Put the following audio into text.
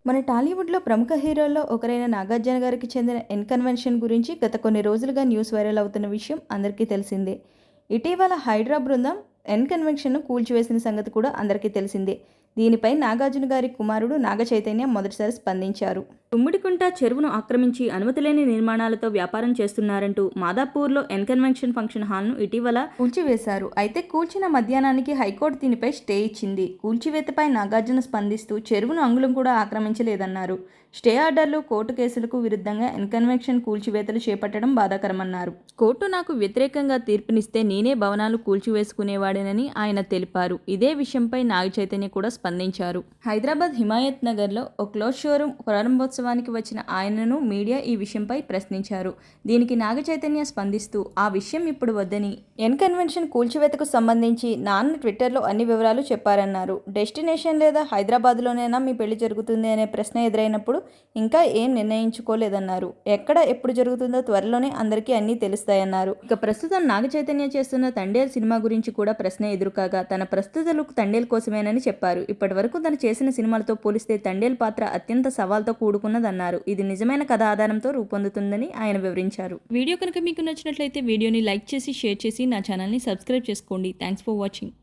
మన టాలీవుడ్లో ప్రముఖ హీరోల్లో ఒకరైన నాగార్జున గారికి చెందిన కన్వెన్షన్ గురించి గత కొన్ని రోజులుగా న్యూస్ వైరల్ అవుతున్న విషయం అందరికీ తెలిసిందే. ఇటీవల హైడ్రా బృందం కన్వెన్షన్ను కూల్చివేసిన సంగతి కూడా అందరికీ తెలిసిందే. దీనిపై నాగార్జున గారి కుమారుడు నాగ చైతన్య మొదటిసారి స్పందించారు. తుమ్మిడికుంట చెరువును ఆక్రమించి అనుమతి లేని నిర్మాణాలతో వ్యాపారం చేస్తున్నారంటూ మాదాపూర్లో కన్వెన్షన్ ఫంక్షన్ హాల్ను ఇటీవల కూల్చివేశారు. అయితే కూల్చిన మధ్యాహ్నానికి హైకోర్టు దీనిపై స్టే ఇచ్చింది. కూల్చివేతపై నాగార్జున స్పందిస్తూ చెరువును అంగుళం కూడా ఆక్రమించలేదన్నారు. స్టే ఆర్డర్లు, కోర్టు కేసులకు విరుద్ధంగా కన్వెన్షన్ కూల్చివేతలు చేపట్టడం బాధాకరమన్నారు. కోర్టు నాకు వ్యతిరేకంగా తీర్పునిస్తే నేనే భవనాలు కూల్చివేసుకునేవాడేనని ఆయన తెలిపారు. ఇదే విషయంపై నాగ చైతన్య కూడా స్పందించారు. హైదరాబాద్ హిమాయత్ నగర్లో ఓ క్లోజ్ షోరూమ్ ప్రారంభోత్సవానికి వచ్చిన ఆయనను మీడియా ఈ విషయంపై ప్రశ్నించారు. దీనికి నాగ చైతన్య స్పందిస్తూ ఆ విషయం ఇప్పుడు వద్దని, కన్వెన్షన్ కూల్చివేతకు సంబంధించి నాన్న ట్విట్టర్లో అన్ని వివరాలు చెప్పారన్నారు. డెస్టినేషన్ లేదా హైదరాబాద్లోనేనా మీ పెళ్లి జరుగుతుంది అనే ప్రశ్న ఎదురైనప్పుడు ఇంకా ఏం నిర్ణయించుకోలేదన్నారు. ఎక్కడ ఎప్పుడు జరుగుతుందో త్వరలోనే అందరికీ అన్నీ తెలుస్తాయన్నారు. ఇక ప్రస్తుతం నాగ చైతన్య చేస్తున్న తండేల్ సినిమా గురించి కూడా ప్రశ్న ఎదురుకాగా తన ప్రస్తుత లుక్ తండేల్ కోసమేనని చెప్పారు. ఇప్పటి వరకు తను చేసిన సినిమాలతో పోలిస్తే తండేల్ పాత్ర అత్యంత సవాల్తో కూడుకున్నదన్నారు. ఇది నిజమైన కథ ఆధారంతో రూపొందుతుందని ఆయన వివరించారు. వీడియో కనుక మీకు నచ్చినట్లయితే వీడియోని లైక్ చేసి షేర్ చేసి నా ఛానల్ని సబ్స్క్రైబ్ చేసుకోండి. Thanks for watching.